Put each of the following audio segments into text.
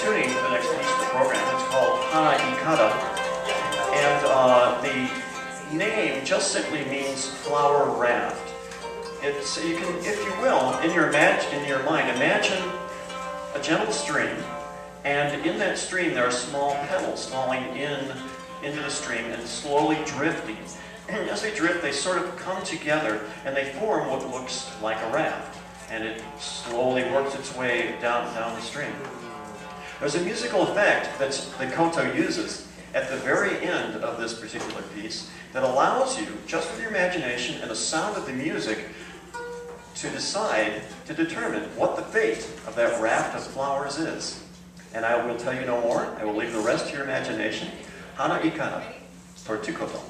tuning for the next piece of the program. It's called Hana Ikata, and the name just simply means flower raft. It's, you can, if you will, in your mind, imagine a gentle stream, and in that stream there are small petals falling into the stream and slowly drifting. And as they drift, they sort of come together and they form what looks like a raft, and it slowly works its way down the stream. There's a musical effect that Koto uses at the very end of this particular piece that allows you, just with your imagination and the sound of the music, to decide, to determine what the fate of that raft of flowers is. And I will tell you no more. I will leave the rest to your imagination. Hana Ikata for Tukoto.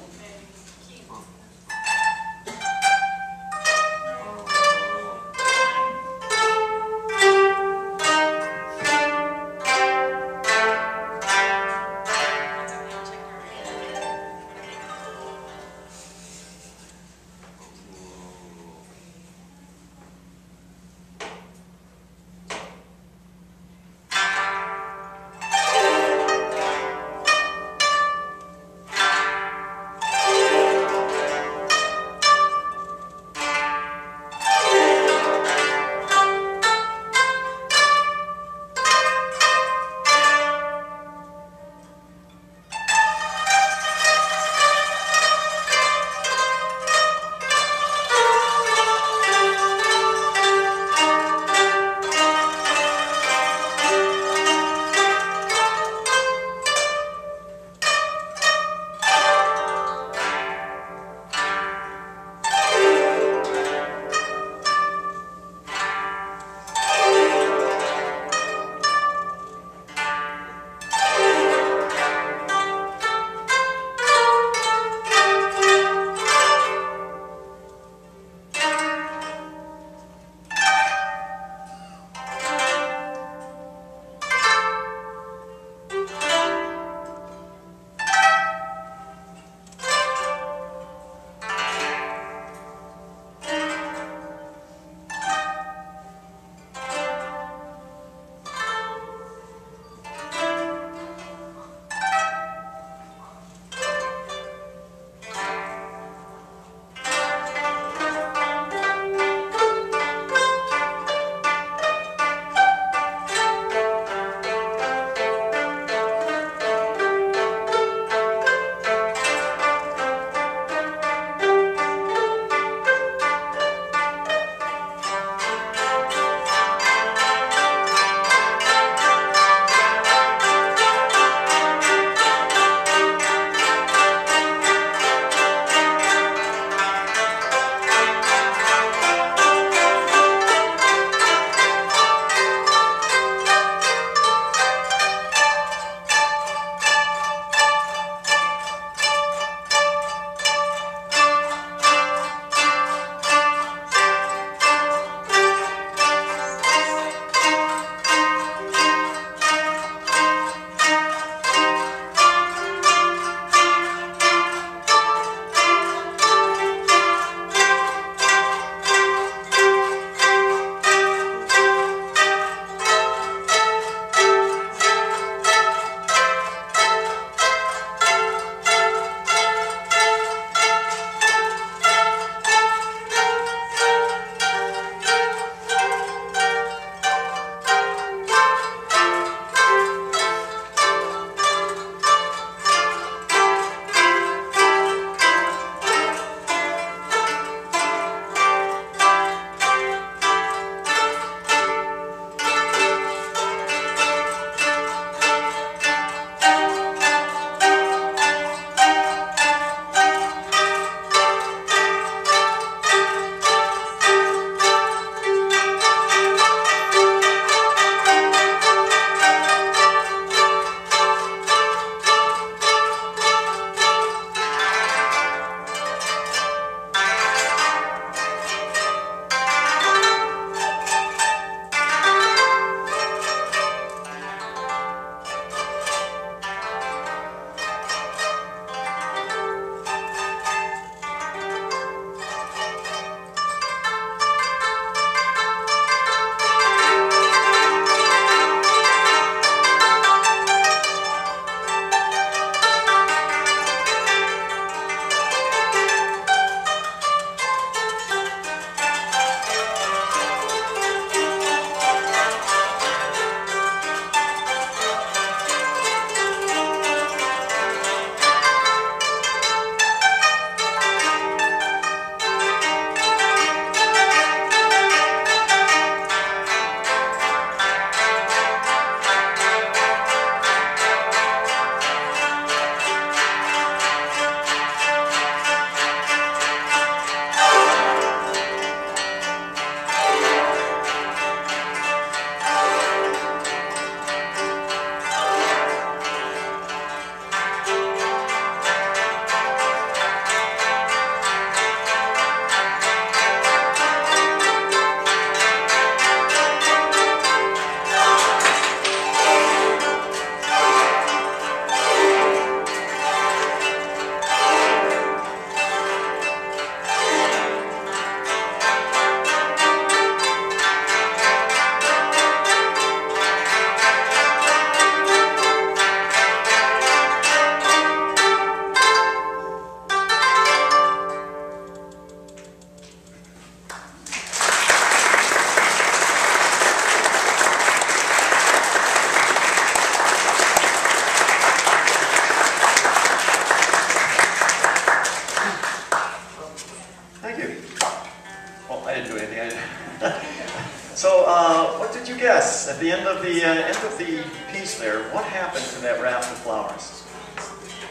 the end of the piece there. What happened to that raft of flowers?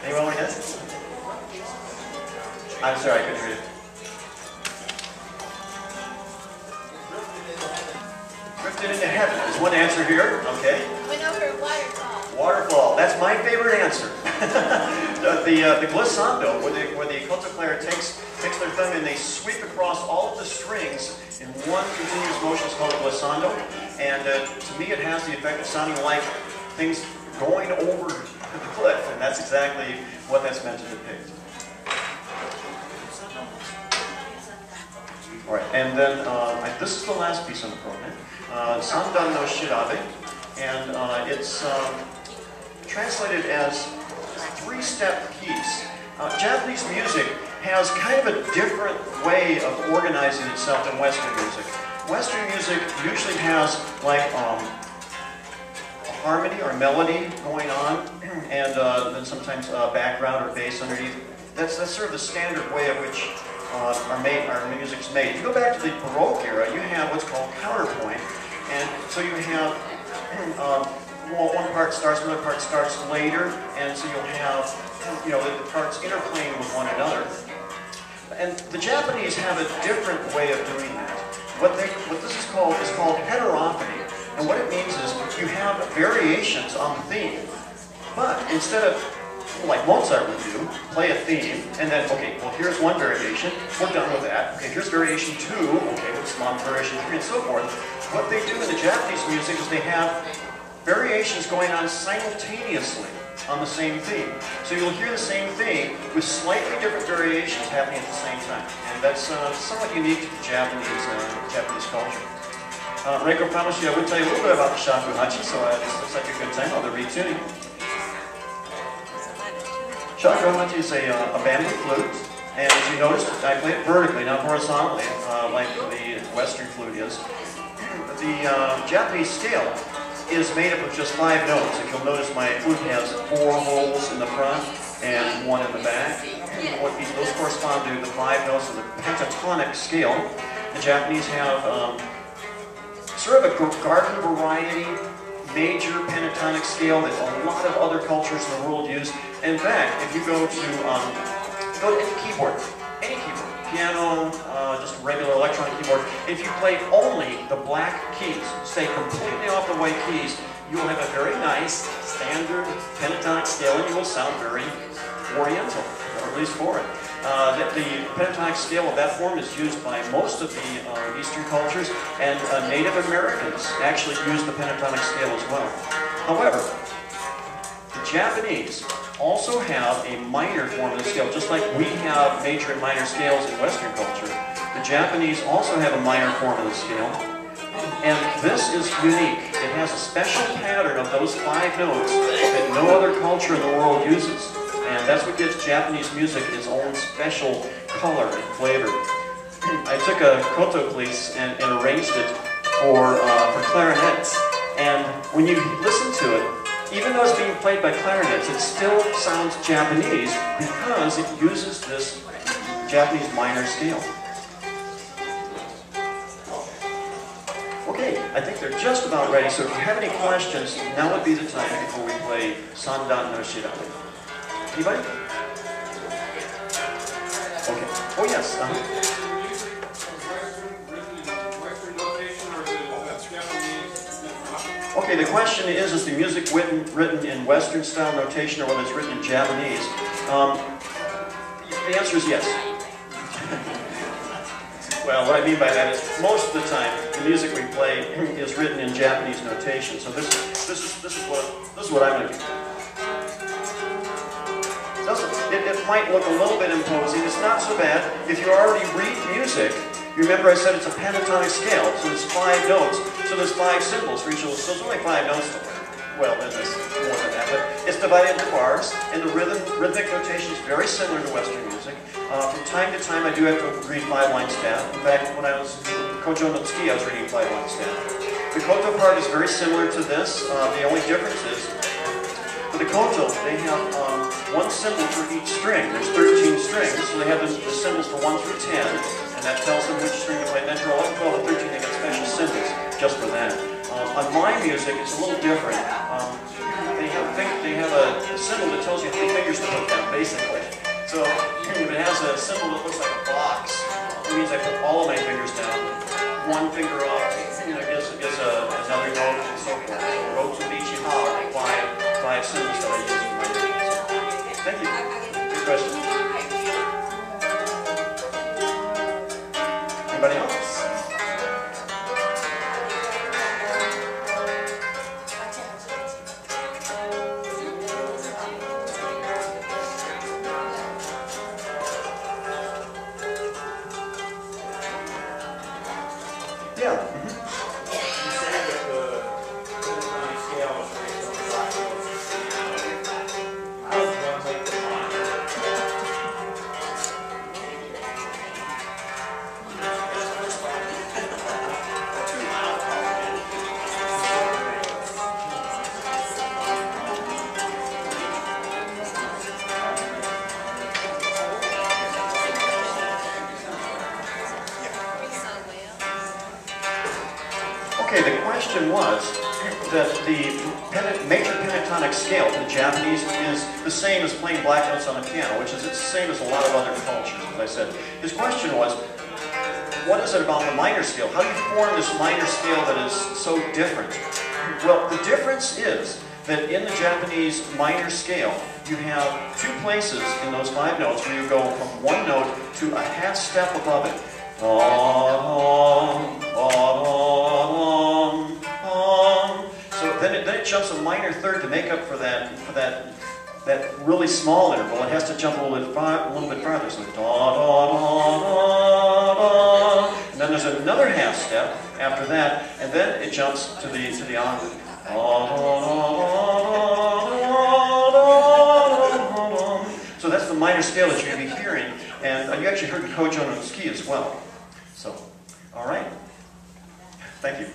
Anyone want to guess? I'm sorry, I couldn't read it. Drifted into heaven is one answer here. Okay. Went over a waterfall. Waterfall. That's my favorite answer. the glissando, where the koto player takes their thumb and they sweep across all of the strings in one continuous motion is called a glissando. And to me, it has the effect of sounding like things going over the cliff, and that's exactly what that's meant to depict. All right, and then this is the last piece on the program. Sandan no Shirabe, and it's translated as three-step piece. Japanese music has kind of a different way of organizing itself than Western music. Western music usually has like a harmony or melody going on, and then sometimes background or bass underneath. That's sort of the standard way of which our music's made. If you go back to the Baroque era, you have what's called counterpoint, and so you have one part starts, another part starts later, and so you'll have the parts interplaying with one another. And the Japanese have a different way of doing that. What this is called heterophony, and what it means is you have variations on the theme, but instead of like Mozart would do, play a theme, and then, okay, well, here's one variation, we're done with that. Okay, here's variation 2, okay, let's move on to variation 3, and so forth. What they do in the Japanese music is they have variations going on simultaneously on the same theme. So you'll hear the same theme with slightly different variations happening at the same time. And that's somewhat unique to the Japanese culture. Reiko Pamashi, I would tell you a little bit about the shakuhachi, so this looks like a good time. I'll be retuning. Shakuhachi is a bamboo flute, and as you notice, I play it vertically, not horizontally, like the Western flute is. The Japanese scale is made up of just 5 notes. If you'll notice, my flute has 4 holes in the front and 1 in the back. Those correspond to the 5 notes of the pentatonic scale. The Japanese have sort of a garden variety major pentatonic scale that a lot of other cultures in the world use. In fact, if you go to any keyboard, piano, just a regular electronic keyboard, if you play only the black keys, stay completely off the white keys, you will have a very nice standard pentatonic scale, and you will sound very oriental, or at least foreign. The pentatonic scale of that form is used by most of the Eastern cultures, and Native Americans actually use the pentatonic scale as well. However, the Japanese also have a minor form of the scale, just like we have major and minor scales in Western culture. The Japanese also have a minor form of the scale, and this is unique. It has a special pattern of those 5 notes that no other culture in the world uses. And that's what gives Japanese music its own special color and flavor. I took a koto piece and arranged it for clarinets. And when you listen to it, even though it's being played by clarinets, it still sounds Japanese because it uses this Japanese minor scale. Okay, I think they're just about ready, so if you have any questions, now would be the time before we play Sandan no Shirabe. Anybody? Okay. Oh, yes. Okay, the question is the music written in Western style notation or whether it's written in Japanese? The answer is yes. Well, what I mean by that is most of the time the music we play is written in Japanese notation. So this is what I'm going to do. It might look a little bit imposing. It's not so bad. If you already read music, you remember I said it's a pentatonic scale, so there's 5 notes, so there's 5 symbols for each of those. So there's only 5 notes. Well, then there's more than that, but it's divided into bars, and the rhythmic notation is very similar to Western music. From time to time, I do have to read 5-line staff. In fact, when I was in Kojo no Tsuki, I was reading 5-line staff. The koto part is very similar to this. The only difference is, for the koto, they have 1 symbol for each string. There's 13 strings, so they have the symbols for 1 through 10, and that tells them which string to play. And then for 11, 12, and 13, they got special symbols just for that. On my music, it's a little different. They have a symbol that tells you how many fingers to put down, basically. So if it has a symbol that looks like a box, it means I put all of my fingers down. One finger up, gives another note, and so forth. So Rotsu Bichi Ha are five symbols that I use in my music. Thank you. Good question. Anybody else? Yeah. You said that the pentatonic scale was based on the black notes. How does one make the minor? Okay, the question was that the major pentatonic scale for the Japanese is the same as playing black notes on a piano, which is the same as a lot of other cultures, as I said. His question was, what is it about the minor scale? How do you form this minor scale that is so different? Well, the difference is that in the Japanese minor scale, you have two places in those 5 notes where you go from one note to a half step above it. So then it jumps a minor third to make up for that really small interval. It has to jump a little bit farther. So and then there's another half step after that, and then it jumps to the octave. So that's the minor scale that you're going to be hearing, and you actually heard Kojo no Tsuki as well. So, all right. Thank you.